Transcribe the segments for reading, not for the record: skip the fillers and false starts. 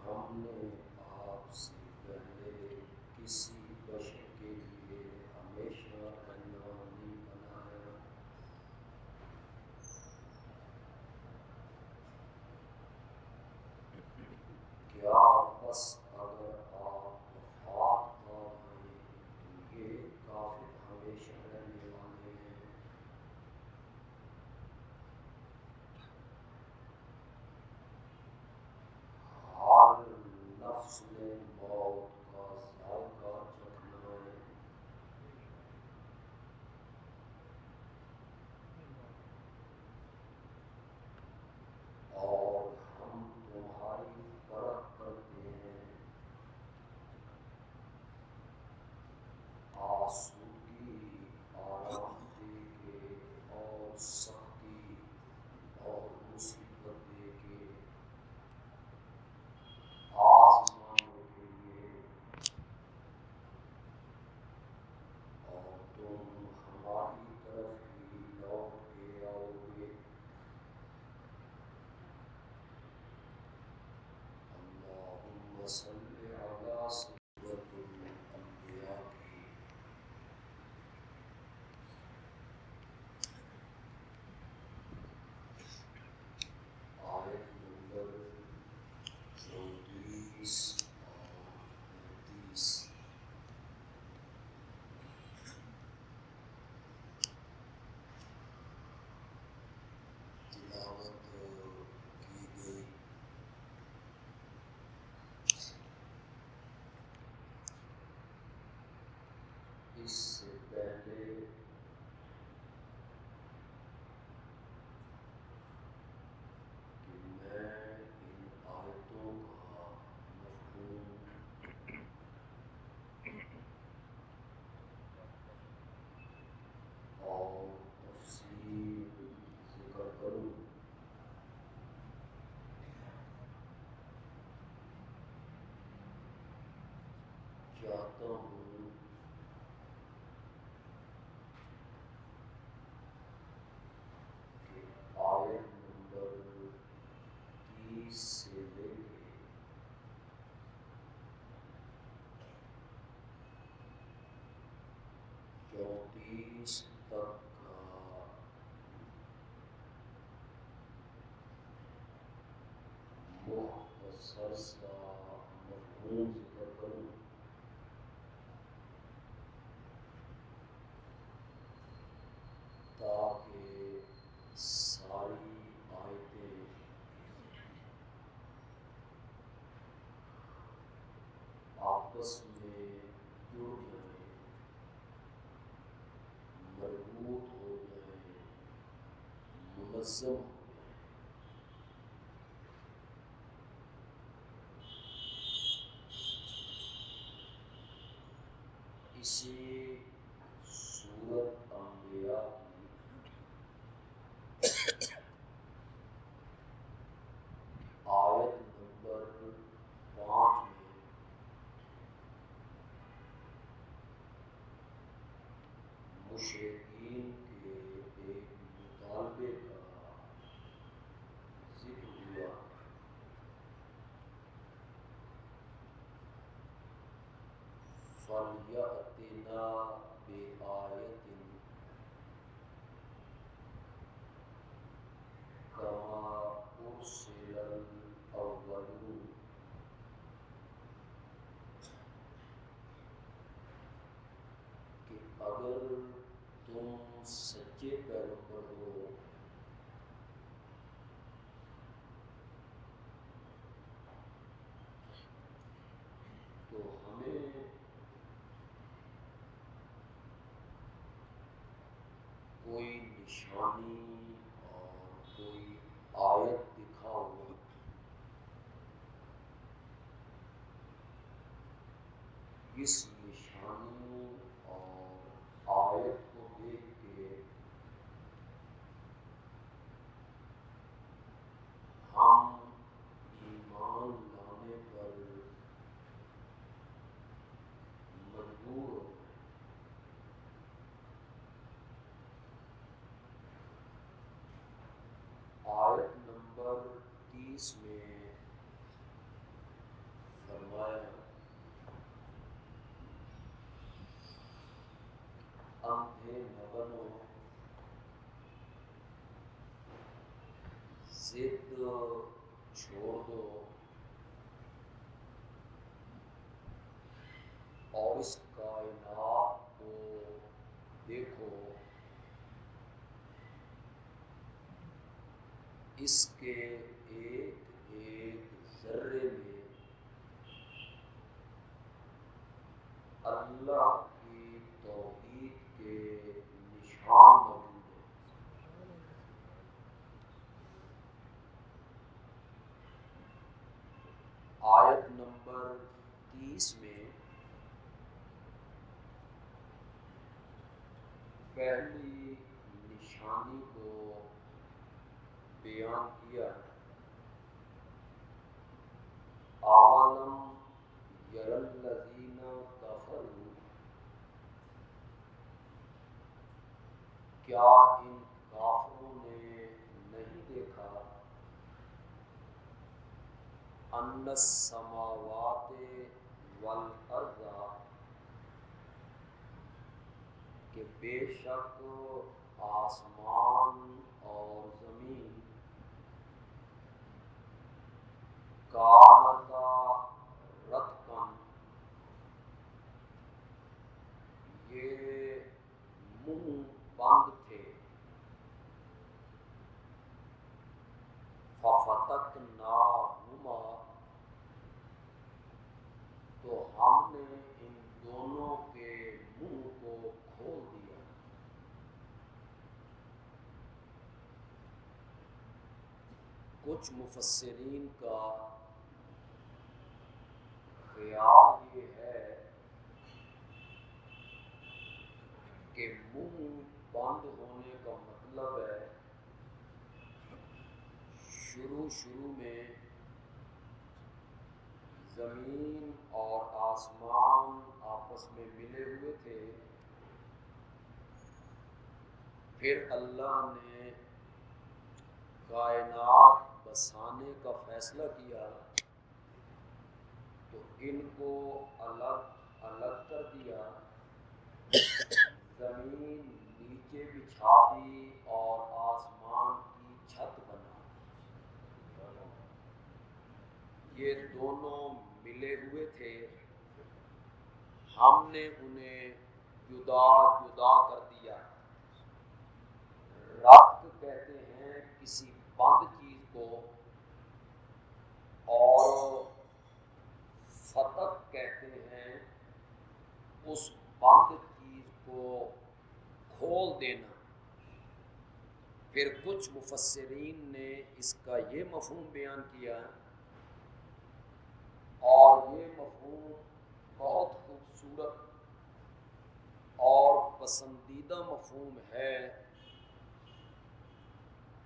ہم نے آپ سے پہلے کسی بشر کے لیے ہمیشہ رہنا نہیں بنایا، کیا بس اگر آپ وفات پا جائیں تو یہ کافر ہمیشہ رہنے والے ہیں؟ ہر نفس نے موت کا ذائقہ چکھنا ہے، اور ہم تمہاری پرکھ کرتے ہیں آسودگی، آرام دے کے اور سختی اور مصیبت دے کے آزمانے کے لیے، اور تم ہماری طرف ہی لوٹ کے آؤ گے۔ اللہم صلی علی سیرۃ الانبیاء کی آیت نمبر 34 اور 35 تلاوت کی گئی۔ اس سے پہلے کہ میں ان آیتوں کا مفہوم اور تفصیل ذکر کروں، چاہتا ہوں کہ آیت نمبر 30 سے لے کے 34 تک کا مختصر سا مفہوم ذکر کروں، تاکہ ساری آیتیں آپس میں جڑ جائیں، مربوط ہو جائیں، منظم ہو جائیں۔ اسی سورت انبیاء کی آیت نمبر 5 میں مشرکین کے ایک مطالبے کا ذکر ہوا، فَلْيَأْتِنَا بِآیَةٍ کَمَا أُرْسِلَ الْأَوَّلُونَ، کہ اگر تم سچے پیغمبر ہو آیت دکھاؤ، اس نشانی اور آیت کو دیکھ کے ہم ایمان لانے پر مجبور ہو گئے۔ آیت نمبر 30 میں فرمایا اندھے نہ بنو، ضد چھوڑ دو اور اس کائنات کو دیکھو، اس کے ایک ایک ذرے میں اللہ کی توحید کے نشان موجود ہیں۔ آیت نمبر 30 میں پہلی نشانی کو بیان کیا، اَوَلَمْ یَرَ الَّذِینَ کَفَرُوا، کیا ان کافروں نے نہیں دیکھا، أَنَّ السَّمَاوَاتِ وَالْأَرْضَ، کہ بے شک آسمان اور زمین کانتا رتقاً، یہ منہ بند تھے، فَفَتَقْنَاهُمَا، تو ہم نے ان دونوں کے منہ کو کھول دیا۔ کچھ مفسرین کا خیال یہ ہے کہ منہ بند ہونے کا مطلب ہے شروع میں زمین اور آسمان آپس میں ملے ہوئے تھے، پھر اللہ نے کائنات بسانے کا فیصلہ کیا تو ان کو الگ الگ کر دیا، زمین نیچے بچھا دی اور آسمان کی چھت بنا۔ یہ دونوں ملے ہوئے تھے، ہم نے انہیں جدا جدا کر دیا۔ ربط کہتے ہیں کسی بند چیز کو، اور فتق کہتے ہیں اس بند چیز کو کھول دینا۔ پھر کچھ مفسرین نے اس کا یہ مفہوم بیان کیا، اور یہ مفہوم بہت خوبصورت اور پسندیدہ مفہوم ہے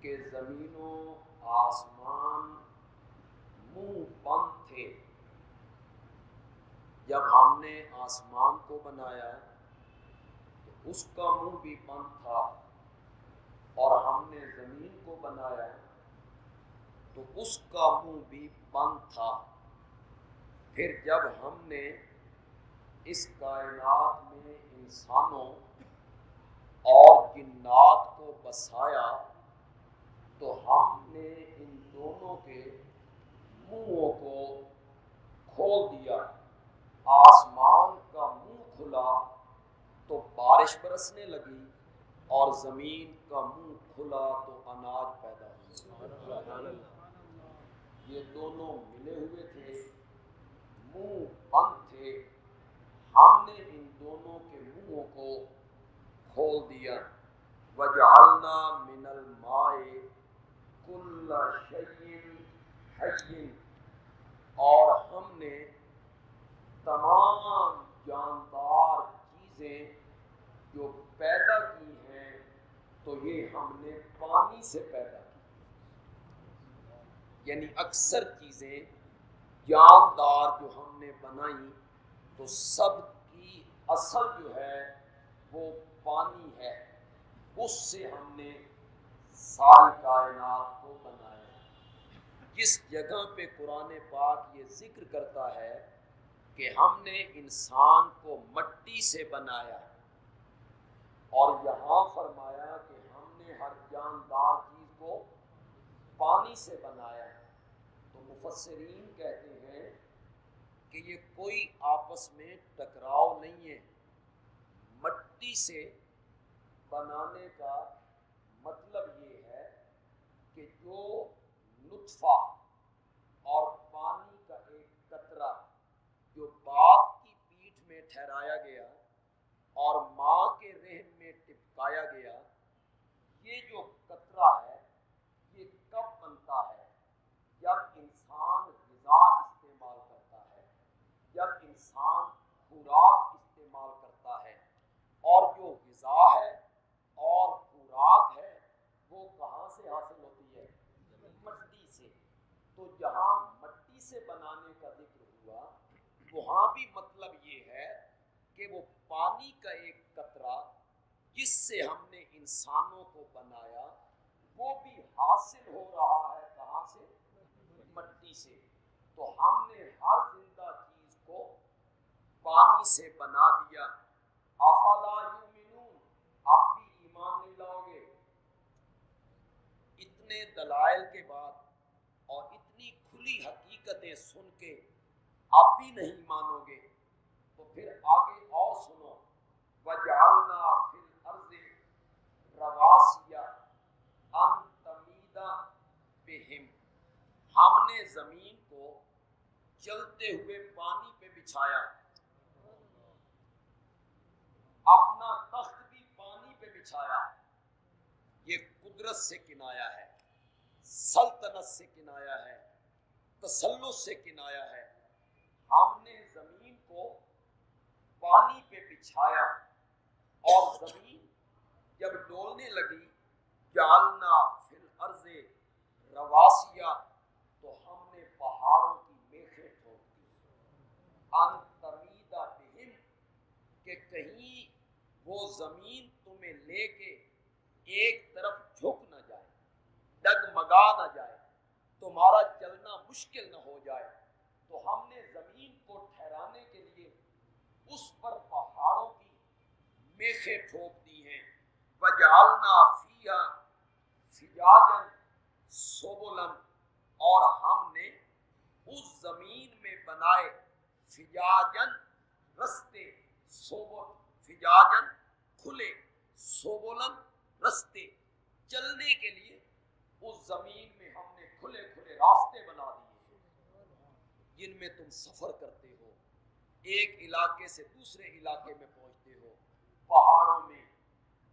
کہ زمین و آسمان منہ بند تھے۔ جب ہم نے آسمان کو بنایا تو اس کا منہ بھی بند تھا، اور ہم نے زمین کو بنایا تو اس کا منہ بھی بند تھا۔ پھر جب ہم نے اس کائنات میں انسانوں اور جنات کو بسایا تو ہم نے ان دونوں کے منہوں کو کھول دیا۔ آسمان کا منہ کھلا تو بارش برسنے لگی، اور زمین کا منہ کھلا تو اناج پیدا ہوا۔ یہ دونوں ملے ہوئے تھے، منہ بند تھے، ہم نے ان دونوں کے منہوں کو کھول دیا۔ وَجَعَلْنَا مِنَ الْمَاءِ، کل شیء حی، اور ہم نے تمام جاندار چیزیں جو پیدا کی ہیں تو یہ ہم نے پانی سے پیدا کی، یعنی اکثر چیزیں جاندار جو ہم نے بنائی تو سب کی اصل جو ہے وہ پانی ہے، اس سے ہم نے ساری کائنات کو بنایا ہے۔ جس جگہ پہ قرآن پاک یہ ذکر کرتا ہے کہ ہم نے انسان کو مٹی سے بنایا، اور یہاں فرمایا کہ ہم نے ہر جاندار چیز کو پانی سے بنایا ہے، تو مفسرین کہتے ہیں کہ یہ کوئی آپس میں ٹکراؤ نہیں ہے۔ مٹی سے بنانے کا مطلب یہ ہے کہ جو نطفہ اور پانی کا ایک قطرہ جو باپ کی پیٹھ میں ٹھہرایا گیا اور ماں کے رحم میں ٹپکایا گیا، یہ جو قطرہ ہے یہ کب بنتا ہے؟ جب انسان غذا استعمال کرتا ہے، جب انسان خوراک استعمال کرتا ہے، اور جو غذا ہے اور خوراک ہے وہ کہاں سے حاصل ہوتی ہے؟ مٹی سے۔ تو جہاں مٹی سے بنانے کا ذکر ہوا وہاں بھی مطلب یہ ہے کہ وہ پانی کا ایک قطرہ جس سے ہم نے انسانوں کو بنایا وہ بھی حاصل ہو رہا ہے کہاں سے؟ مٹی سے۔ تو ہم نے ہر زندہ چیز کو پانی سے بنا دیا۔ افلا یؤمنون، آپ بھی ایمان نہیں لاؤ گے؟ اتنے دلائل کے بعد اور اتنی کھلی حقیقتیں سن کے آپ بھی نہیں مانو گے؟ تو پھر آگے اور سنو، وَجَعَلْنَا فِي الْأَرْضِ رَوَاسِيَ أَن تَمِيدَ بِهِمْ، ہم نے زمین کو چلتے ہوئے پانی پہ بچھایا، اپنا تخت بھی پانی پہ بچھایا۔ یہ قدرت سے کنایا ہے، سلطنت سے کنایا ہے، تسلط سے کنایا ہے۔ ہم نے زمین کو پانی پہ بچھایا اور زمین جب ڈولنے لگی، جعلنا فی الارض رواسیہ، تو ہم نے پہاڑوں کی میخیں ٹھوک دی، ان تمید بہم، کہ کہیں وہ زمین تمہیں لے کے ایک طرف جھک نہ جائے، ڈگمگا نہ جائے، تمہارا چلنا مشکل نہ ہو جائے۔ تو ہم نے زمین کو ٹھہرانے کے لیے اس پر پہاڑوں کی میخیں ٹھوک دی ہیں۔ وَجَعَلْنَا فِيهَا فِجَاجًا سُبُلًا، اور ہم نے اس زمین میں بنائے فجاجن رستے، سبل فجاجن کھلے، سبلن رستے، چلنے کے لیے اس زمین میں ہم نے کھلے کھلے راستے بنا دیے جن میں تم سفر کرتے ہو، ایک علاقے سے دوسرے علاقے میں پہنچتے ہو۔ پہاڑوں میں،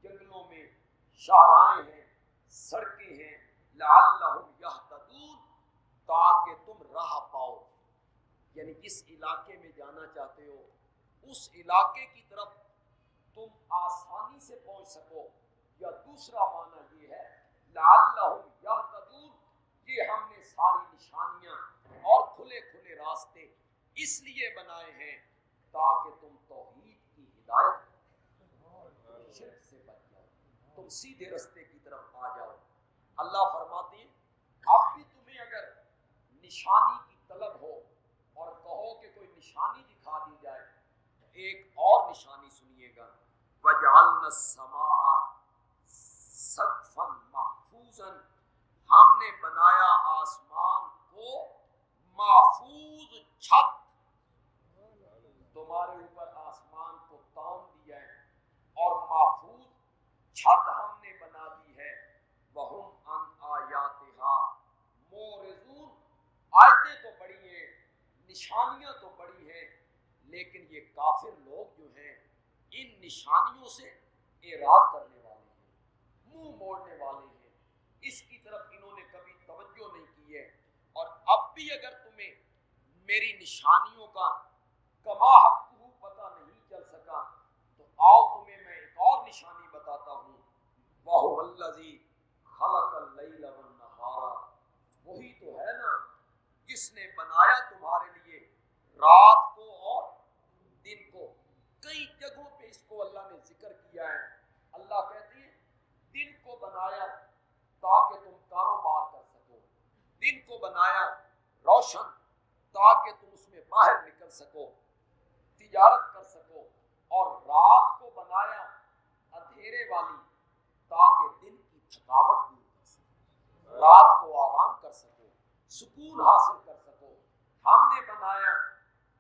جنگلوں میں شاہراہیں ہیں، سڑکیں ہیں، لعلہم یہتدون، تاکہ تم راہ پاؤ، یعنی جس علاقے میں جانا چاہتے ہو اس علاقے کی طرف تم آسانی سے پہنچ سکو۔ یا دوسرا معنی یہ ہے لعلہم یہتدون، یہ ہم نے ساری نشانیاں اور کھلے کھلے راستے اس لیے بنائے ہیں تاکہ تم توحید کی ہدایت، شرک سے بچ جاؤ، تم سیدھے رستے کی طرف آ جاؤ۔ اللہ فرماتے ہیں اب بھی تمہیں اگر نشانی کی طلب ہو اور کہو کہ کوئی نشانی دکھا دی جائے تو ایک اور نشانی سنیے گا، وَجَعَلْنَا السَّمَاءَ سَقْفًا مَحْفُوظًا، ہم نے بنایا آسمان کو محفوظ چھت، تمہارے اوپر آسمان کو تان دیا ہے اور محفوظ چھت ہم نے بنا دی ہے۔ وَهُمْ عَنْ آيَاتِهَا مُعْرِضُونَ، آیتیں تو بڑی ہیں، نشانیاں تو بڑی ہیں، لیکن یہ کافر لوگ جو ہیں ان نشانیوں سے اعراض کرنے والے ہیں، منہ موڑنے والے ہیں، اس کی طرف انہوں نے کبھی میری نشانیوں کا کما حق پتہ نہیں چل سکا، تو آؤ تمہیں میں ایک اور نشانی بتاتا ہوں، وَهُوَ الَّذِي خَلَقَ اللَّيْلَ وَالنَّهَارَ، وہی تو ہے نا جس نے بنایا تمہارے لیے رات کو اور دن کو۔ کئی جگہوں پہ اس کو اللہ نے ذکر کیا ہے۔ اللہ کہتے ہیں دن کو بنایا تاکہ تم کاروبار کر سکو، دن کو بنایا روشن تاکہ تم اس میں باہر نکل سکو، تجارت کر سکو، اور رات کو بنایا اندھیرے والی تاکہ دن کی تھکاوٹ دور کر سکو، رات کو آرام کر سکو، سکون حاصل کر سکو۔ ہم نے بنایا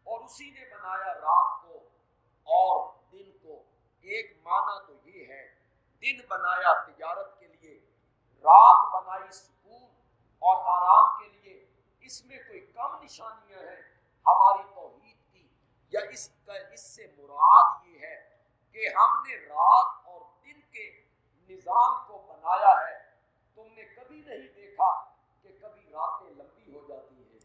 اور اسی نے بنایا رات کو اور دن کو۔ ایک معنی تو یہ ہے دن بنایا تجارت کے لیے، رات بنائی سکون اور آرام کے لیے۔ اس میں کوئی کم نشانیاں ہیں ہماری توحید کی، یا اس سے مراد یہ ہے کہ ہم نے رات اور دن کے نظام کو بنایا ہے۔ تم نے کبھی نہیں دیکھا کہ کبھی راتیں لمبی ہو جاتی ہیں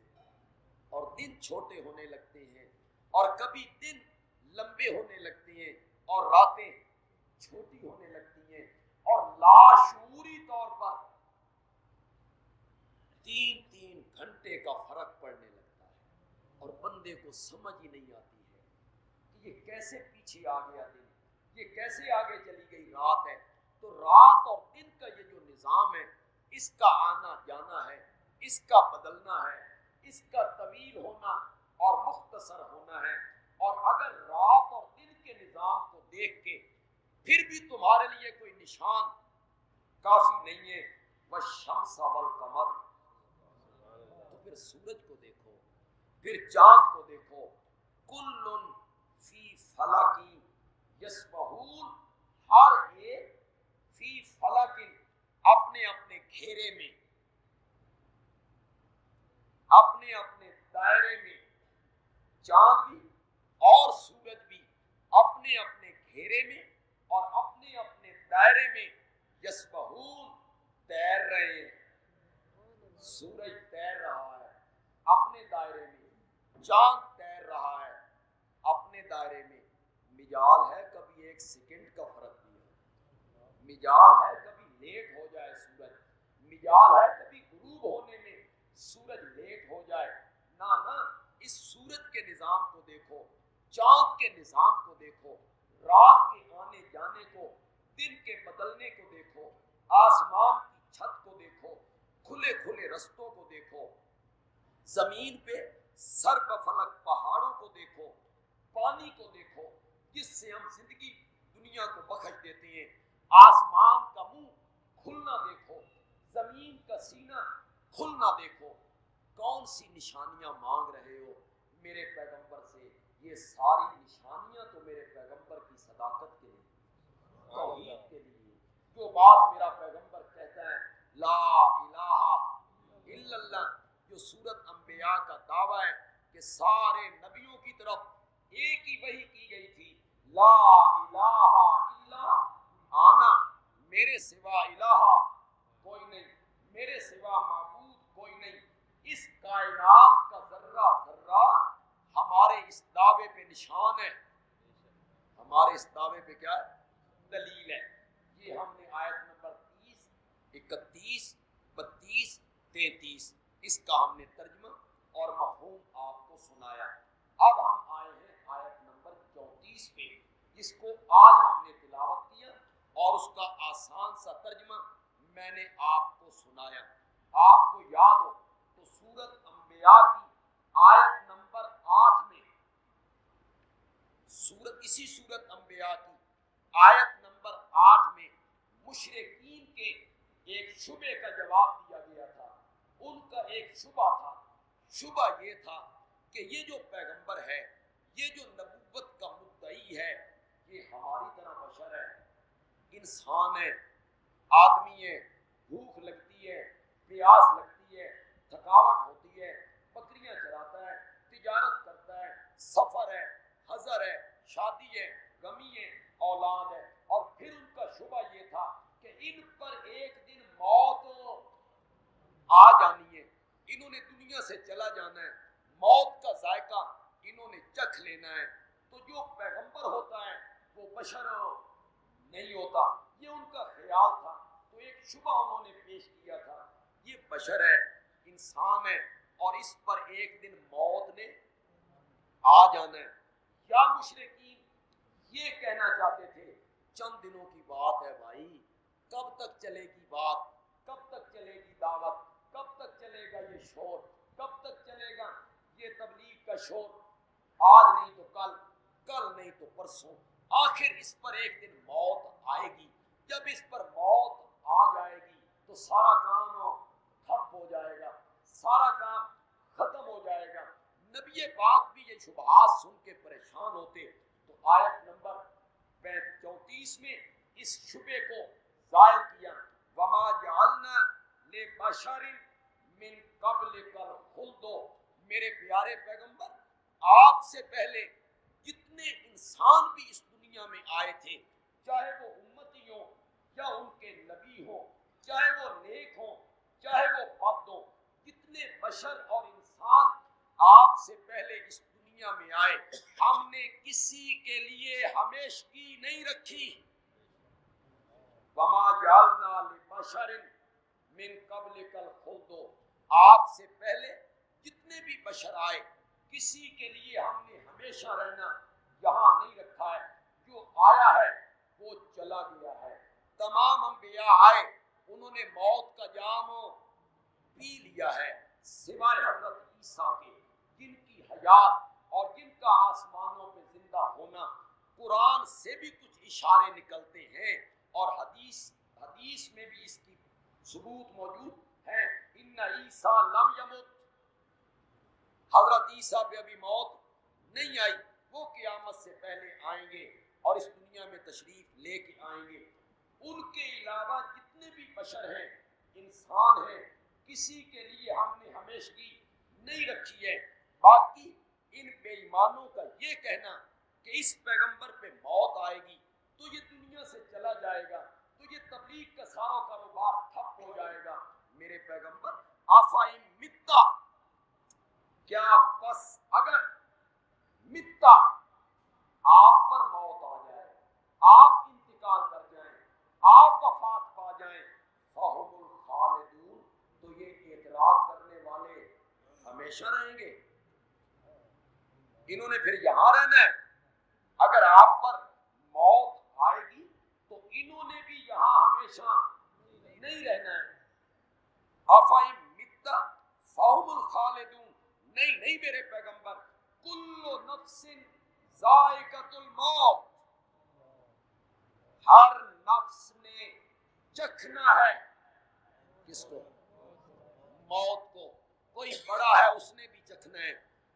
اور دن چھوٹے ہونے لگتے ہیں، اور کبھی دن لمبے ہونے لگتے ہیں اور راتیں چھوٹی ہونے لگتی ہیں، اور لاشعوری طور پر 3 گھنٹے کا فرق پڑنے لگتا ہے، اور بندے کو سمجھ ہی نہیں آتی ہے کہ یہ کیسے پیچھے آ گیا دن، یہ کیسے آگے چلی گئی رات ہے۔ تو رات اور دن کا یہ جو نظام ہے، اس کا آنا جانا ہے، اس کا بدلنا ہے، اس کا طویل ہونا اور مختصر ہونا ہے۔ اور اگر رات اور دن کے نظام کو دیکھ کے پھر بھی تمہارے لیے کوئی نشان کافی نہیں ہے، والشمس والقمر، تو پھر سورج کو دیکھو، پھر چاند کو دیکھو، کل فی فلک یسبحون، ہر ایک فی فلک، اپنے اپنے گھیرے میں، اپنے اپنے دائرے میں، چاند بھی اور سورج بھی اپنے اپنے گھیرے میں اور اپنے اپنے دائرے میں یسبحون، تیر رہے ہیں۔ سورج تیر رہا ہے اپنے دائرے میں، چاند تیر رہا ہے اپنے دائرے میں۔ مجال ہے کبھی 1 سیکنڈ کا فرق بھی ہے، مجال ہے کبھی لیٹ ہو جائے سورج، مجال ہے کبھی غروب ہونے میں سورج لیٹ ہو جائے۔ نہ اس سورج کے نظام کو دیکھو، چاند کے نظام کو دیکھو، رات کے آنے جانے کو، دن کے بدلنے کو دیکھو، آسمان کی چھت کو دیکھو، کھلے کھلے رستوں کو دیکھو، زمین پہ سر بفلک پہاڑوں کو دیکھو، پانی کو دیکھو جس سے ہم زندگی دنیا کو بخش دیتے ہیں، آسمان کا منہ کھلنا دیکھو، زمین کا سینہ کھلنا دیکھو۔ کون سی نشانیاں مانگ رہے ہو میرے پیغمبر سے؟ یہ ساری نشانیاں تو میرے پیغمبر کی صداقت کے لیے، توحید کے لیے۔ جو بات میرا پیغمبر کہتا ہے لا الہ الا اللہ، جو سورت انبیاء کا دعویٰ ہے کہ سارے نبیوں کی طرف ایک ہی وحی کی گئی تھی، لا الہ الا انا، میرے سوا الہ کوئی نہیں، میرے سوا معبود کوئی نہیں۔ اس کائنات کا ذرہ ذرہ ہمارے اس دعوے پہ نشان ہے، ہمارے اس دعوے پہ کیا ہے؟ دلیل ہے۔ یہ ہم نے آیت نمبر 30، 31، 32، 33 اس کا ہم نے ترجمہ اور مفہوم آپ کو سنایا۔ اب ہم آئے ہیں آیت نمبر 34 پہ، جس کو آج ہم نے تلاوت کیا اور اس کا آسان سا ترجمہ میں نے آپ کو سنایا۔ آپ کو یاد ہو تو سورت انبیاء کی آیت نمبر 8 میں، اسی سورت انبیاء کی آیت نمبر 8 میں مشرکین کے ایک شبہ کا جواب دیا گیا تھا۔ ان کا ایک شبہ تھا، شبہ یہ تھا کہ یہ جو پیغمبر ہے، یہ جو نبوت کا مدعی ہے، یہ ہماری طرح بشر ہے، انسان ہے، آدمی ہے، بھوک لگتی ہے، پیاس لگتی ہے، تھکاوٹ ہوتی ہے، بکریاں چراتا ہے، تجارت کرتا ہے، سفر ہے، حضر ہے، شادی ہے، غمی ہے، اولاد ہے، اور پھر ان کا شبہ یہ تھا کہ ان پر ایک دن موت آ جانی ہے، انہوں نے دنیا سے چلا جانا ہے، موت کا چکھ لینا ہے. تو جو پیغمبر ہوتا ہے وہ بشر نہیں ہوتا، یہ ان کا خیال تھا. تو ایک شبہ انہوں نے پیش کیا تھا، یہ بشر ہے، انسان ہے، اور اس پر ایک دن موت نے آ جانا ہے. یا مشرکین یہ کہنا چاہتے تھے چند دنوں کی بات ہے بھائی، کب تک چلے گی بات، کب تک چلے گی دعوت، کب تک چلے گا یہ شور، کب تک چلے گا یہ تبلیغ کا شور، آج نہیں تو کل، کل نہیں تو پرسوں، آخر اس پر ایک دن موت آئے گی. جب اس پر موت آ جائے گی تو سارا کام ٹھپ ہو جائے گا، سارا کام ختم ہو جائے گا. نبی پاک بھی یہ شبہات سن کے پریشان ہوتے. تو آیت نمبر 34 میں اس شبے کو ظاہر کیا، وما جعلنا لبشر من قبلک الخلد. میرے پیارے پیغمبر، آپ سے پہلے جتنے انسان بھی اس دنیا میں آئے تھے، چاہے وہ امتی ہوں یا ان کے نبی ہوں، چاہے وہ نیک ہوں چاہے وہ بد ہوں، جتنے بشر اور انسان آپ سے پہلے اس دنیا میں آئے، ہم نے کسی کے لیے ہمیشگی نہیں رکھی. وما جعلنا لبشر من قبلک الخلد. آپ سے پہلے جتنے بھی بشر آئے، کسی کے لیے ہم نے ہمیشہ رہنا یہاں نہیں رکھا ہے. جو آیا ہے وہ چلا گیا ہے. تمام انبیاء آئے، انہوں نے موت کا جام پی لیا ہے، سوائے حضرت عیسیٰ کے، جن کی حیات اور جن کا آسمانوں پہ زندہ ہونا قرآن سے بھی کچھ اشارے نکلتے ہیں، اور حدیث میں بھی اس کی ثبوت موجود ہے. ان عیسیٰ لم یمت، حضرت عیسیٰ پہ ابھی موت نہیں آئی، وہ قیامت سے پہلے آئیں گے اور اس دنیا میں تشریف لے کے آئیں گے. ان کے علاوہ جتنے بھی بشر ہیں، انسان ہیں، کسی کے لیے ہم نے ہمیشگی نہیں رکھی ہے. باقی ان بے ایمانوں کا یہ کہنا کہ اس پیغمبر پہ موت آئے گی تو یہ دنیا سے چلا جائے گا، تو یہ تبلیغ کا سارا کاروبار ٹھپ ہو جائے گا. میرے پیغمبر، آفائم متا، کیا پس اگر متا آپ پر موت آ جائے، آپ انتقال کر جائیں، آپ وفات پا جائیں، فہم الخالدون، تو یہ اعتراض کرنے والے ہمیشہ رہیں گے، انہوں نے پھر یہاں رہنا ہے. اگر آپ پر موت آئے گی تو انہوں نے بھی یہاں ہمیشہ نہیں رہنا ہے. افائم متا فہم الخالدون، نہیں میرے پیغمبر، کل نفس ذائقۃ الموت، ہر نفس نے چکھنا ہے. کس کو؟ موت کو. کوئی بڑا ہے اس نے بھی چکھنا ہے،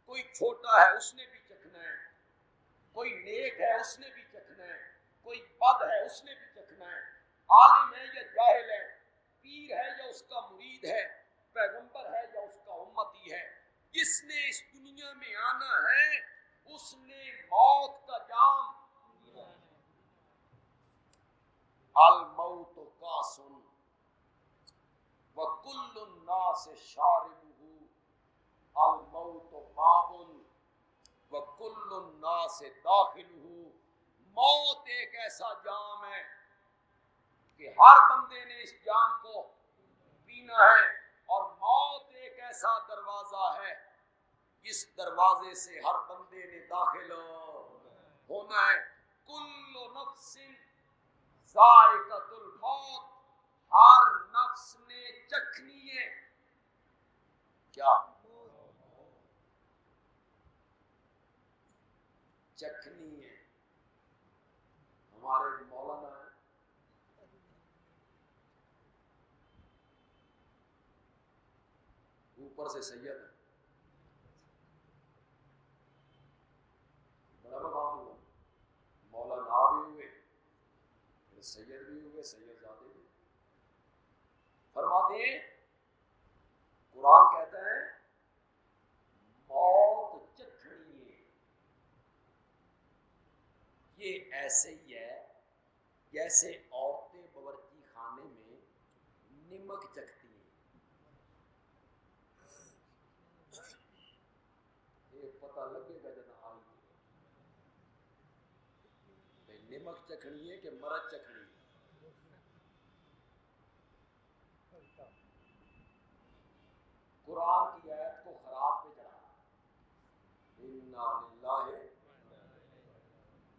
کوئی چھوٹا ہے اس نے بھی چکھنا ہے، کوئی نیک ہے اس نے بھی چکھنا ہے، کوئی بد ہے اس نے بھی چکھنا ہے، عالم ہے یا جاہل ہے، پیر ہے یا اس کا مرید ہے، پیغمبر ہے یا اس کا امتی ہے، جس نے اس دنیا میں آنا ہے اس نے موت کا جام. الموت کاس وکل الناس شاربہ، الموت باب وکل الناس داخلہ. موت ایک ایسا جام ہے کہ ہر بندے نے اس جام کو پینا ہے، اور موت ایک ایسا دروازہ ہے اس دروازے سے ہر بندے نے داخل ہونا ہے. کل نفس ذائقۃ الموت، ہر نفس نے چکھنی ہے کیا؟ چکھنی ہے. ہمارے مولانا ہیں، اوپر سے سید ہے، بڑا مقام ہوا، مولانا بھی ہوئے، پھر سید بھی ہوئے، سید زادے بھی. فرماتے ہیں قرآن کہتا ہے موت چکھنی ہے. یہ ایسے ہی ہے جیسے عورتیں باورچی خانے میں نمک چکھتی ہیں. یہ پتہ لگے گا جب آئیں گی. چکھنی ہے کہ مرض چکھنی ہے؟ قرآن کی آیت کو خراب پہ چڑھا، انا للہ،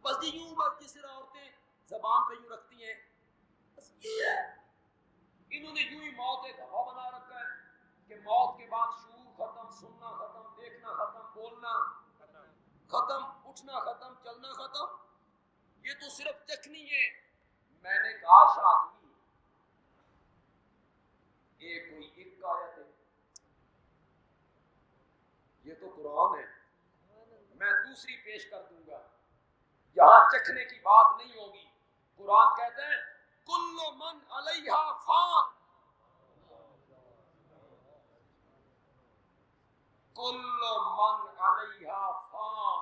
بس یوں، بس جس طرح عورتیں زبان پہ یوں رکھتی ہیں، بس یہ ہے، انہوں نے یوں ہی موت ایک ہوا بنا رکھا ہے کہ موت کے بعد شعور ختم، سننا ختم، دیکھنا ختم، بولنا ختم، اٹھنا ختم، چلنا ختم، یہ تو صرف چکھنی ہے۔ میں نے کہا شادی یہ کوئی ایک آیت ہے، یہ تو قرآن ہے۔ میں دوسری پیش کر دوں گا، یہاں چکھنے کی بات نہیں ہوگی۔ قرآن کہتے ہیں کل من علیہا فان، کل من علیہا فان،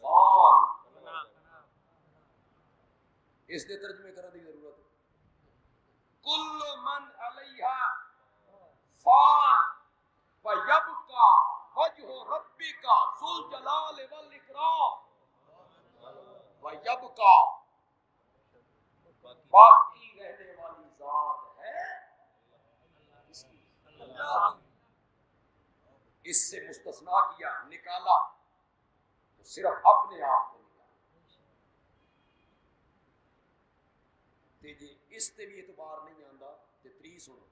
فان اس نے ترجمے کرنے کی ضرورت ہے۔ کل من علیہا فان وَيَبْقَى وَجْهُ رَبِّكَ ذُو الْجَلَالِ وَالْإِكْرَامِ، وَيَبْقَى باقی رہنے والی ذات ہے اس کی، اس سے مستثنا کیا، نکالا تو صرف اپنے آپ کو نکالا۔ جی اس سے بھی اعتبار نہیں آتا کہ تری سنو،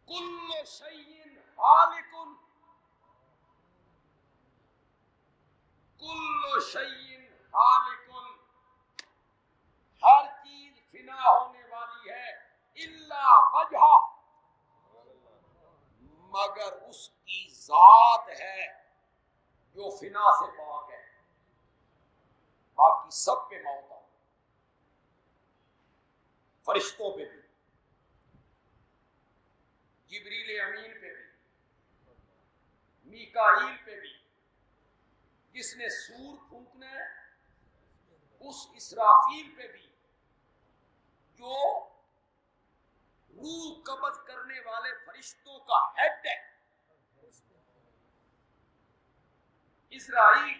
کل شیء ہالک، کل شیء ہالک، ہر چیز فنا ہونے والی ہے، الا وجہ، مگر اس کی ذات ہے جو فنا سے پاک ہے، باقی سب پہ موت آ، فرشتوں پہ بھی، جبریل امین پہ بھی، میکائیل پہ بھی، جس نے سور پھونکنا ہے اس اسرافیل پہ بھی، جو روح قبض کرنے والے فرشتوں کا ہیڈ ہے، اسرائیل،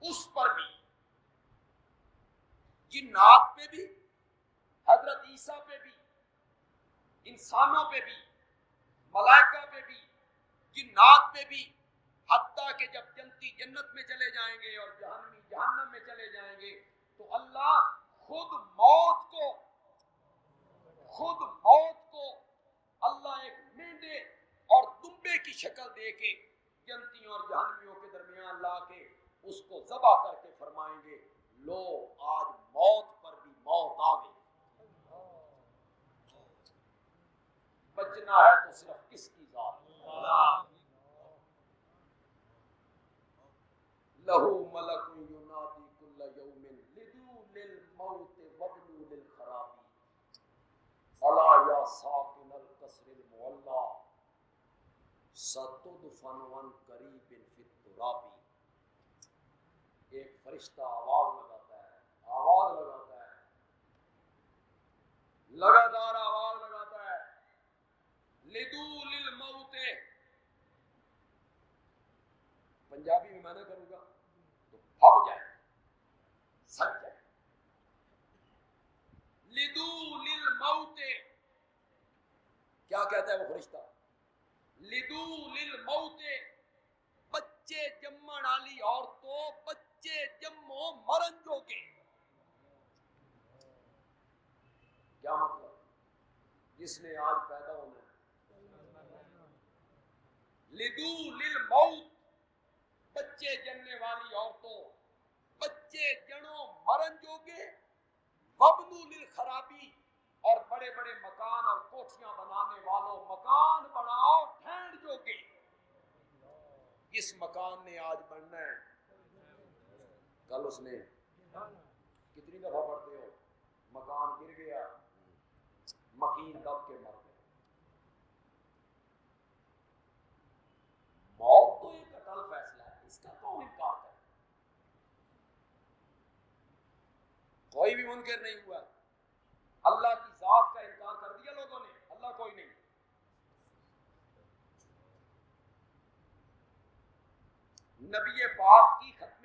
اس پر بھی، جنات پہ بھی، حضرت عیسیٰ پہ بھی، انسانوں پہ بھی، ملائکہ پہ بھی، جنات پہ بھی، حتیٰ کہ جب جنتی جنت میں چلے جائیں گے اور جہنمی جہنم میں چلے جائیں گے تو اللہ خود موت کو اللہ ایک مینڈے اور دمبے کی شکل دے کے جنتیوں اور جہنمیوں کے درمیان لا کے اس کو ذبح کر کے فرمائیں گے لو آج موت پر بھی موت آ گئی، بچنا ہے تو صرف کس کی ذات، لہو ملک ینادی کل یوم لدو للموت وابنو للخرابی الا یا ساکن القصر المعلی ستدفن عن قریب فی التراب۔ ایک فرشتہ آواز لگاتا ہے، لگاتار آواز لگاتا ہے، لدو للموت، پنجابی میں میں کروں گا تو بھگ جائے، سچ جائے، لدو للموت، کیا کہتا ہے وہ فرشتہ، لدو للموت، بچے جمن والی عورتوں، بچے جمو مرن جو کے، کیا مطلب، جس نے آج پیدا ہونا ہے، لدو للموت، بچے جننے والی عورتوں، بچے جنوں مرن جو کے، وابنو للخرابی، اور بڑے بڑے مکان اور کوٹھیاں بنانے والوں، مکان بناؤ ٹھہر جو کے، جس مکان نے آج بننا ہے کل اس نے، کتنی دفعہ پڑھتے ہو، مکان گر گیا، مکین دب کے مر گئے۔ موت تو ایک اٹل فیصلہ ہے، اس کا کون انکار کرے، کوئی بھی منکر نہیں ہوا، اللہ کی ذات کا انکار کر دیا لوگوں نے، اللہ کوئی نہیں۔ نبی پاک کی ختم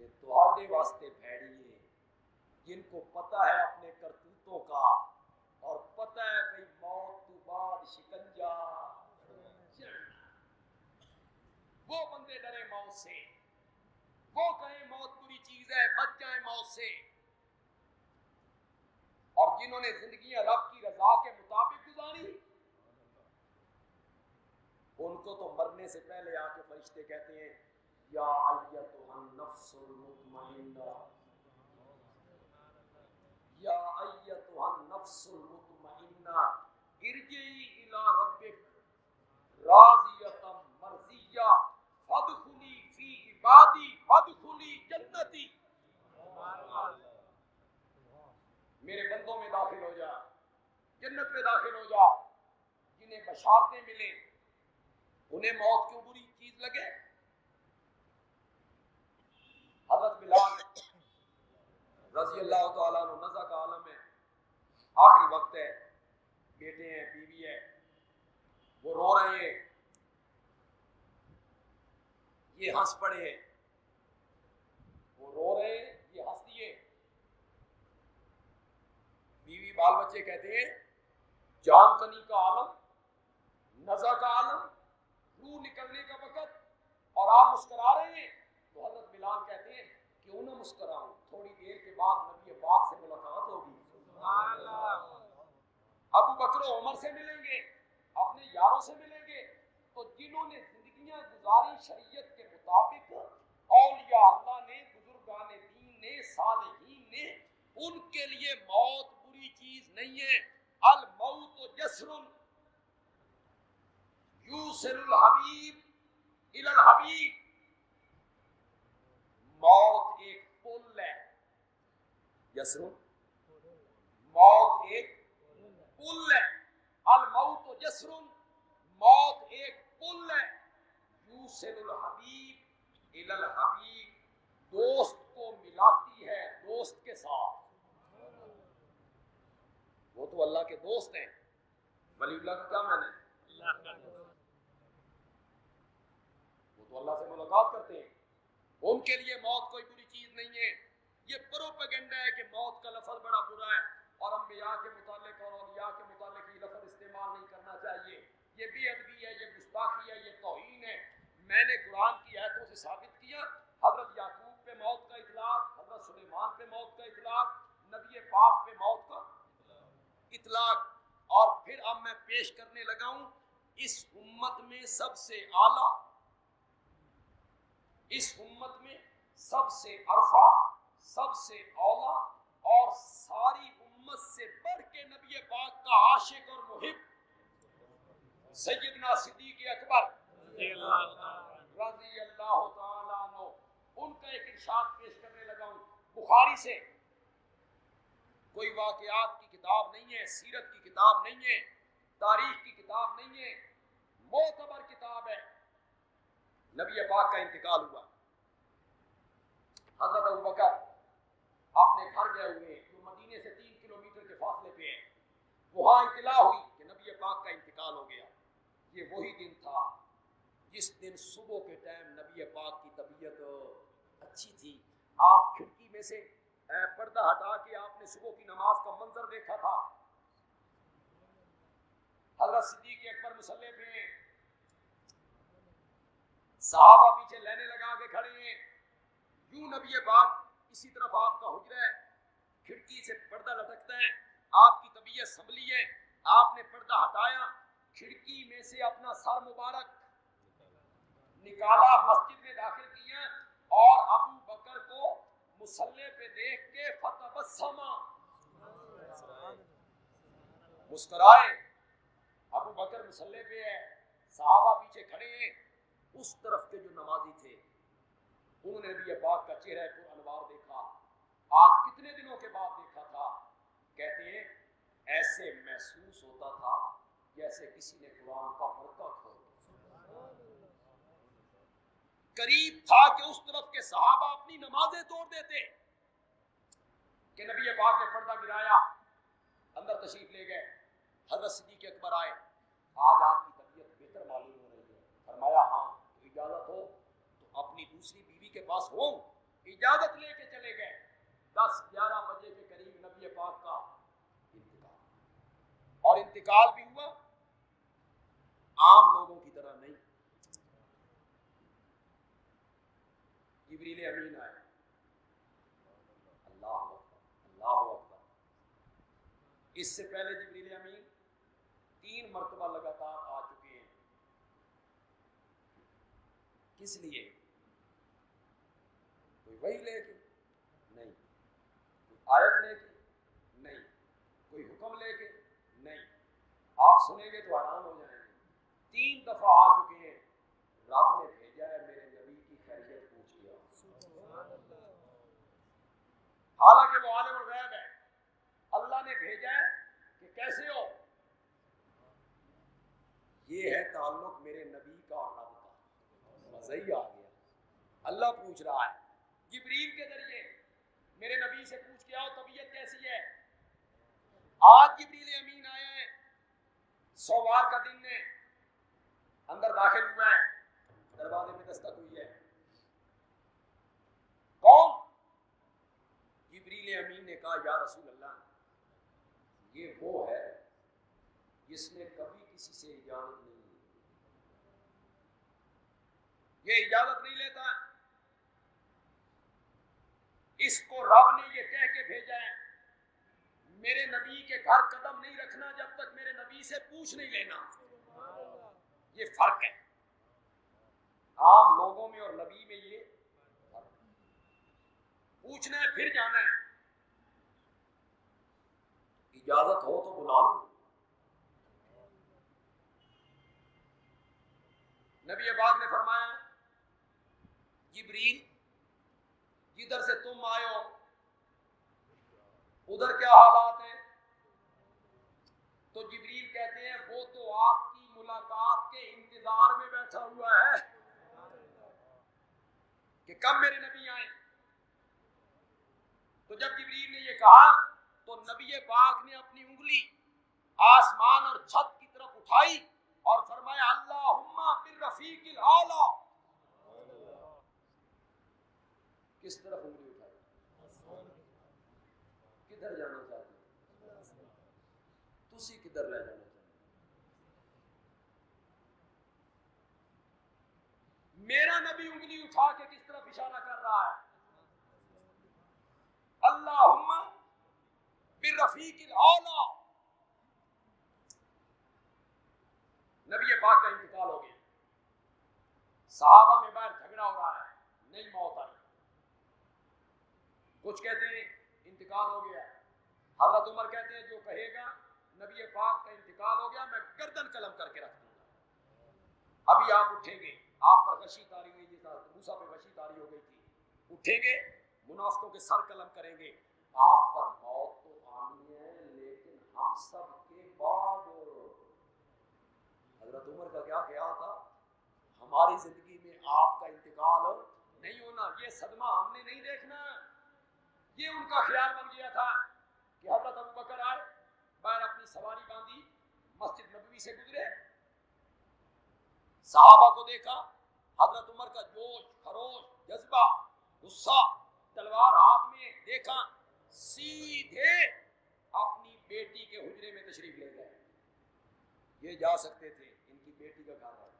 تے تواڈے واسطے بھیڑیے جن کو پتہ ہے اپنے کرتوتوں کا اور پتہ ہے بھئی موت تو بعد شکنجا چڑھنا، وہ بندے ڈرے موت سے، وہ کہیں موت بری چیز ہے بچ جائیں موت سے، اور جنہوں نے زندگیاں رب کی رضا کے مطابق گزاری ان کو تو مرنے سے پہلے آ کے فرشتے کہتے ہیں یا ایتھا النفس المطمئنہ، یا ایتھا النفس المطمئنہ ارجعی الی ربک راضیۃ مرضیہ فادخلی فی عبادی وادخلی جنتی، میرے بندوں میں داخل ہو جا، جنت میں داخل ہو جا، جنہیں بشارتیں ملیں انہیں موت کیوں بری چیز لگے۔ حضرت بلال رضی اللہ تعالیٰ عنہ نزع کا عالم ہے، آخری وقت ہے، بیٹے ہیں بیوی ہے، وہ رو رہے ہیں، یہ ہنس پڑے ہیں، وہ رو رہے ہیں یہ ہنس دیے، بیوی بال بچے کہتے ہیں جان کنی کا عالم، نزع کا عالم، روح نکلنے کا وقت اور آپ مسکرا رہے ہیں، تو حضرت بلال کہتے ہیں کیوں نہ مسکراؤں، تھوڑی دیر کے بعد نبی پاک سے ملاقات ہوگی، ابو بکر و عمر سے ملیں گے، اپنے یاروں سے ملیں گے، تو جنہوں نے زندگیاں گزاری شریعت کے مطابق، اولیاء اللہ نے، بزرگان دین نے، صالحین نے، ان کے لیے موت بری چیز نہیں ہے۔ الموت جسر یوصل الحبیب الی الحبیب، موت ایک پل ہے، جسر موت ایک پل ہے، الموت جسر موت ایک پل ہے، یوصل الحبیب الی الحبیب دوست کو ملاتی ہے دوست کے ساتھ، وہ تو اللہ کے دوست ہیں، ولی اللہ کا کیا معنی ہے؟ وہ تو اللہ سے ملاقات کرتے ہیں، ان کے لیے موت کوئی بری چیز نہیں ہے۔ یہ پروپیگنڈا ہے کہ موت کا لفظ بڑا برا ہے اور انبیاء کے متعلق اور اولیاء کے متعلق یہ لفظ استعمال نہیں کرنا چاہیے، یہ بے ادبی ہے، یہ گستاخی ہے، یہ توہین ہے۔ میں نے قرآن کی آیتوں سے ثابت کیا، حضرت یعقوب پہ موت کا اطلاق، حضرت سلیمان پہ موت کا اطلاق، نبی پاک پہ موت کا اطلاق، اور پھر اب میں پیش کرنے لگا ہوں اس امت میں سب سے اعلیٰ، اس امت میں سب سے ارفع، سب سے اولا اور ساری امت سے بڑھ کے نبی پاک کا عاشق اور محب سیدنا صدیق اکبر رضی اللہ تعالیٰ عنہ، ان کا ایک ارشاد پیش کرنے لگا ہوں، بخاری سے، کوئی واقعات کی کتاب نہیں ہے، سیرت کی کتاب نہیں ہے، تاریخ کی کتاب نہیں ہے، معتبر کتاب ہے۔ نبی پاک کا انتقال ہوا، حضرت ابوبکر اپنے گھر گئے ہوئے ہیں جو مدینے سے 3 کلومیٹر کے فاصلے پہ ہے، وہاں اطلاع ہوئی کہ نبی پاک کا انتقال ہو گیا۔ یہ وہی دن تھا جس دن صبح کے ٹائم نبی پاک کی طبیعت اچھی تھی، آپ کھڑکی میں سے پردہ ہٹا کے آپ نے صبح کی نماز کا منظر دیکھا تھا، حضرت صدیق اکبر مصلی پہ ہیں، صحابہ پیچھے لینے لگا کے کھڑے ہیں، یوں نبی پاک اسی طرف آپ کا حجرہ ہے، کھڑکی سے پردہ لٹکتا ہے، آپ کی طبیعت سنبھلی ہے، آپ نے پردہ ہٹایا، کھڑکی میں سے اپنا سر مبارک نکالا، مسجد میں داخل کیا اور ابو بکر کو مصلی پہ دیکھ کے فتبسم، مسکرائے، ابو بکر مصلی پہ ہے، صحابہ پیچھے کھڑے ہیں، اس طرف کے جو نمازی تھے انہوں نے نبی پاک کا چہرہ پر انوار دیکھا، آج کتنے دنوں کے بعد دیکھا تھا، کہتے ہیں ایسے محسوس ہوتا تھا جیسے کسی نے قرآن کا ورقہ کھول دیا، قریب تھا کہ اس طرف کے صحابہ اپنی نمازیں توڑ دیتے کہ نبی پاک نے پردہ گرایا، اندر تشریف لے گئے، حضرت صدیق اکبر آئے، آج آپ کی طبیعت بہتر معلوم ہو رہی ہے، فرمایا ہاں تو اجازت ہو تو اپنی دوسری بیوی کے پاس ہوں، اجازت لے کے چلے گئے. 10-11 بجے کے قریب نبی پاک کا انتقال, اور انتقال بھی ہوا عام لوگوں کی طرح نہیں. جبریل امین آئے. اللہ اکبر, اللہ اکبر. اس سے پہلے جبریل امین 3 مرتبہ لگاتار آ چکے ہیں. کس لیے؟ کوئی وحی لے کے نہیں, کوئی آیت لے کے نہیں, کوئی حکم لے کے نہیں. آپ سنیں گے تو حیران ہو جائیں گے. 3 دفعہ آ چکے ہیں. رب نے بھیجا ہے میرے نبی کی خیریت پوچھ لیا. حالانکہ وہ عالم الغیب ہے, اللہ نے بھیجا ہے کہ کیسے ہو. یہ ہے تعلق میرے نبی کا اور رب کا. مزہ ہی آ گیا. اللہ پوچھ رہا ہے جبریل کے ذریعے میرے نبی سے پوچھ کے آؤ طبیعت کیسی ہے. آج جبریل امین آئے ہیں, سوموار کا دن ہے, اندر داخل ہوا ہے, دروازے میں دستک ہوئی ہے. کون؟ جبریل امین نے کہا یا رسول اللہ, یہ وہ ہے جس نے کبھی کسی سے اجازت نہیں لی. یہ اجازت نہیں لیتا. اس کو رب نے یہ کہہ کے بھیجا ہے میرے نبی کے گھر قدم نہیں رکھنا جب تک میرے نبی سے پوچھ نہیں لینا. یہ فرق ہے عام لوگوں میں اور نبی میں. یہ فرق ہے. پوچھنا ہے پھر جانا ہے. اجازت ہو تو بلا لو. نبی پاک نے فرمایا جبریل جدھر سے تم آئے ہو ادھر کیا حالات ہیں؟ تو جبریل کہتے ہیں وہ تو آپ کی ملاقات کے انتظار میں بیٹھا ہوا ہے کہ کب میرے نبی آئیں. تو جب جبریل نے یہ کہا تو نبی پاک نے اپنی انگلی آسمان اور چھت کی طرف اٹھائی اور فرمایا اللہم بالرفیق الاعلی. کس طرف انگلی اٹھائی؟ کدھر جانا چاہتے ہیں؟ تسی کدھر لے جانا چاہتے ہیں؟ میرا نبی انگلی اٹھا کے کس طرف اشارہ کر رہا ہے؟ اللہم بالرفیق الاعلی. نبی پاک کا انتقال ہو گیا. صحابہ میں باہر جھگڑا ہو رہا ہے, نہیں موت آئی. کچھ کہتے ہیں انتقال ہو گیا. حضرت عمر کہتے ہیں جو کہے گا نبی پاک کا انتقال ہو گیا میں گردن قلم کر کے رکھ دوں گا. ابھی آپ اٹھیں گے, آپ پر غشی طاری ہوئی تھی, موسیٰ پہ غشی طاری ہو گئی تھی, اٹھیں گے منافقوں کے سر قلم کریں گے. آپ پر موت تو آنی ہے لیکن ہم سب کے بعد. حضرت عمر کا کیا خیال تھا؟ ہماری زندگی میں آپ کا انتقال نہیں ہونا, یہ صدمہ ہم نے نہیں دیکھنا. یہ ان کا خیال بن گیا تھا کہ حضرت ابوبکر آئے, باہر اپنی سواری باندھی, مسجد نبوی سے گزرے, صحابہ کو دیکھا, حضرت عمر کا جوش, خروش, جذبہ, غصہ, تلوار ہاتھ میں دیکھا, سیدھے اپنی بیٹی کے حجرے میں تشریف لے گئے. یہ جا سکتے تھے, ان کی بیٹی کا گھر ہے.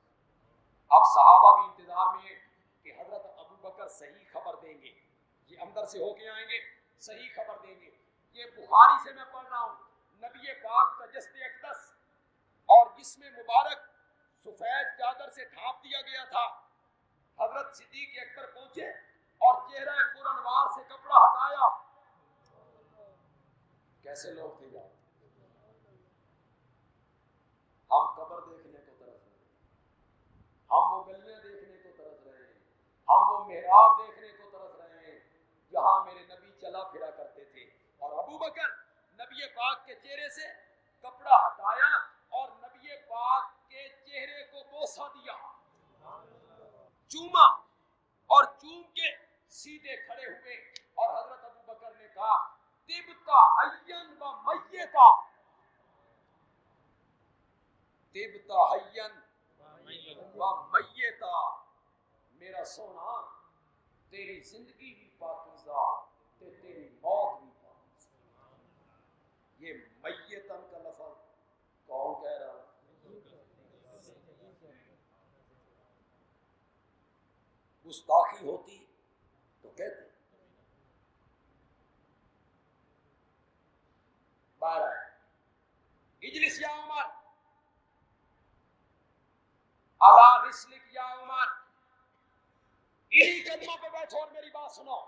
اب صحابہ بھی انتظار میں ہیں کہ حضرت ابوبکر صحیح خبر دیں گے, یہ اندر سے ہو کے آئیں گے, صحیح خبر دیں گے. یہ بخاری سے میں پڑھ رہا ہوں. نبی پاک کا جسد اقدس اور جسم مبارک سفید چادر سے ڈھانپ دیا گیا تھا. حضرت صدیق اکبر پہنچے اور چہرہ پر انوار سے کپڑا ہٹایا. کیسے لوگ تھے یار. ہم قبر دیکھنے کو ترس رہے ہیں, ہم وہ گلیاں دیکھنے کو ترس رہے ہیں, ہم وہ محراب دیکھنے کو ترس رہے ہیں جہاں میرے نبی چلا پھرا کرتے تھے. اور ابوبکر نبی پاک کے چہرے سے کپڑا ہٹایا اور نبی پاک کے چہرے کو بوسہ دیا, چوما, اور چوم کے سیدھے کھڑے ہوئے. اور حضرت ابوبکر نے کہا طبتا حیاً و میتا, طبتا حیاً و میتا, میرا سونا تیری زندگی بھی پاکیزہ تے تیری موت بھی پاکیزہ. یہ میتن کا لفظ کون کہہ رہا ہے؟ گستاخی ہوتی تو کہتے. بارہ اجلس یا عمر علی رسلک یا عمر، انہی قدموں پہ بیٹھو اور میری بات سنو.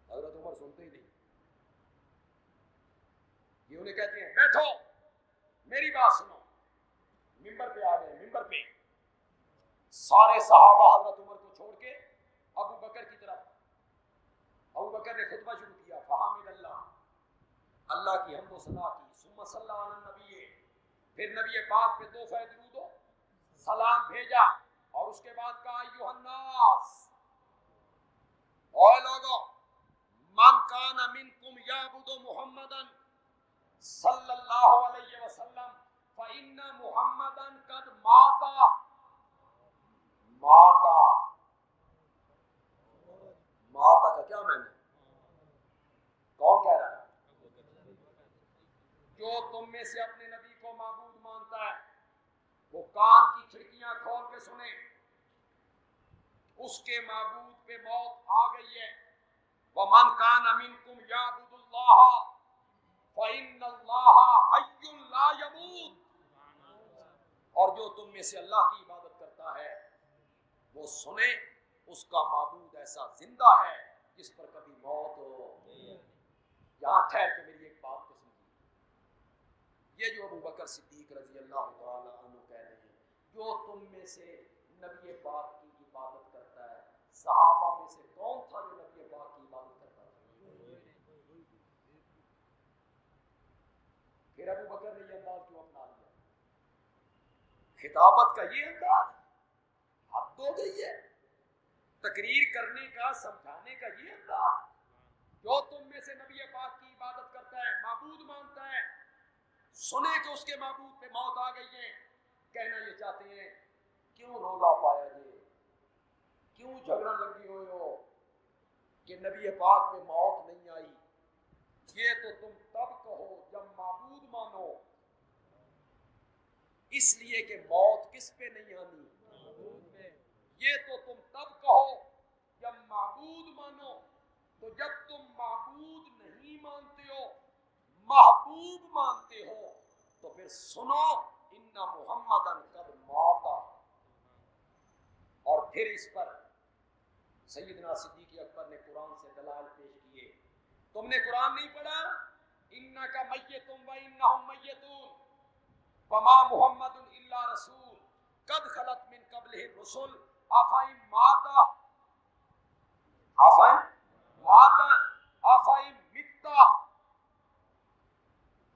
حضرت عمر سنتے ہی نہیں، یہ انہیں کہتے ہیں بیٹھو میری بات سنو. ممبر پہ آ گئے. ممبر پہ سارے صحابہ حضرت عمر کو چھوڑ کے ابو بکر کی طرف. ابو بکر نے خطبہ شروع کیا. فحامد اللہ، اللہ کی حمد و ثنا کی. ثم صلی علی النبی، پھر نبی پاک پہ دو فائد درود و سلام بھیجا، اور اس کے بعد کہا ایھا الناس، اے لوگو، من کان منکم یعبد محمدا صلی اللہ علیہ وسلم فإن محمدا قد ماتا. ماتا، ماتا کا کیا معنی؟ کون کہہ رہا ہے؟ جو تم میں سے اپنے نبی کو معبود مانتا ہے وہ کان کی کھڑکیاں کھول کے سنے، اس کے معبود پہ موت آ گئی ہے. وَمَنْ كَانَ مِنْكُمْ يَعْبُدُ اللَّهَ فَإِنَّ اللَّهَ حَيٌّ لَا يَمُوتُ. اور جو تم میں سے اللہ کی عبادت کرتا ہے وہ سنے اس کا معبود ایسا زندہ ہے جس پر کبھی موت ہو. یہاں ٹھہر کے میری ایک بات کو سمجھیے. یہ جو ابو بکر صدیق رضی اللہ تعالی عنہ کہہ رہے ہیں جو تم میں سے نبی پاک کی عبادت کرتا ہے، صحابہ میں سے کون تھا جو نبی پاک کی عبادت کرتا تھا؟ پھر ابو بکر نے یہ انداز کیوں اپنا لیا؟ خطابت کا یہ انداز حد ہو گئی ہے. تقریر کرنے کا، سمجھانے کا یہ انداز. جو تم میں سے نبی پاک کی عبادت کرتا ہے، معبود مانتا ہے، سنے کہ اس کے معبود پہ موت آ گئی ہے، کہنا یہ چاہتے ہیں کیوں رولا پایا جی، کیوں جھگڑا لگی ہوئے ہو کہ نبی پاک پہ موت نہیں آئی. یہ تو تم تب کہو جب معبود مانو، اس لیے کہ موت کس پہ نہیں آنی؟ یہ تو تم تب کہو جب معبود مانو. تو جب تم معبود نہیں مانتے ہو، محبوب مانتے ہو، تو پھر سنو ان محمدا قد مات. اور پھر اس پر سیدنا صدیق اکبر نے قرآن سے دلائل پیش کیے. تم نے قرآن نہیں پڑھا؟ انک میت و انہم میتون وما محمد الا رسول قد خلت من قبلہ الرسل افئن مات افئن مت.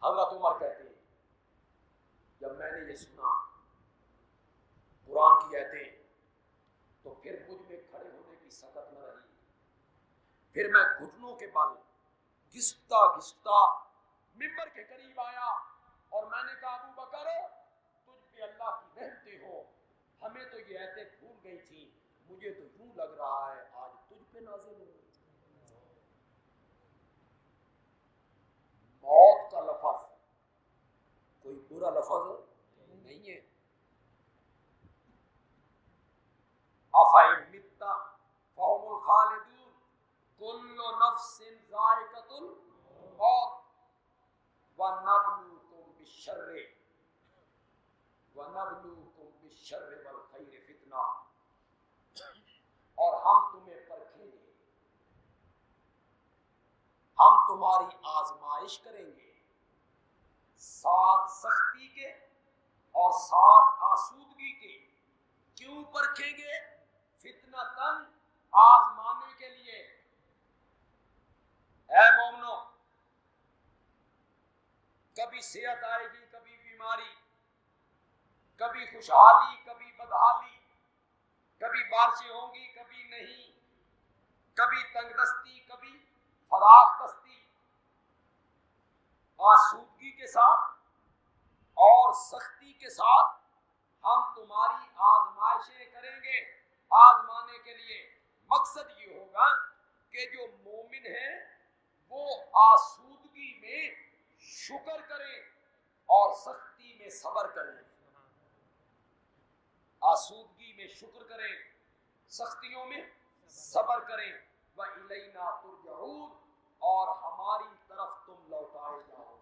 حضرت عمر کہتے ہیں جب میں نے یہ سنا قرآن کی آیتیں تو پھر مجھ میں کھڑے ہونے کی سکت نہ رہی. پھر میں گھٹنوں کے بل گھستا گھستا ممبر کے قریب آیا اور میں نے کہا ابو بکر تجھ پہ اللہ کی رحمتیں ہو، ہمیں تو یہ آیتیں بھول گئی تھیں، مجھے تو یوں لگ رہا ہے آج تجھ پہ نازل ہو. موت کا لفظ کوئی برا لفظ نہیں ہے. افئن مت فهم الخالدون کل نفس ذائقۃ الموت ونبلوکم بالشر والخیر فتنہ. اور ہم تمہیں پرکھیں گے، ہم تمہاری آزمائش کریں گے، ساتھ سختی کے اور ساتھ آسودگی کے. کیوں پرکھیں گے؟ فتنتاً، آزمانے کے لیے. اے مومنو، کبھی صحت آئے گی، کبھی بیماری، کبھی خوشحالی، کبھی بدحالی، کبھی بارشیں ہوں گی، کبھی نہیں، کبھی تنگ دستی، کبھی فراخ دستی. آسودگی کے ساتھ اور سختی کے ساتھ ہم تمہاری آزمائشیں کریں گے آزمانے کے لیے. مقصد یہ ہوگا کہ جو مومن ہے وہ آسودگی میں شکر کرے اور سختی میں صبر کرے، آسودگی میں شکر کریں، سختیوں میں صبر کریں، وَإِلَيْنَا تُرْجَعُونَ، اور ہماری طرف تم لوٹائے جاؤ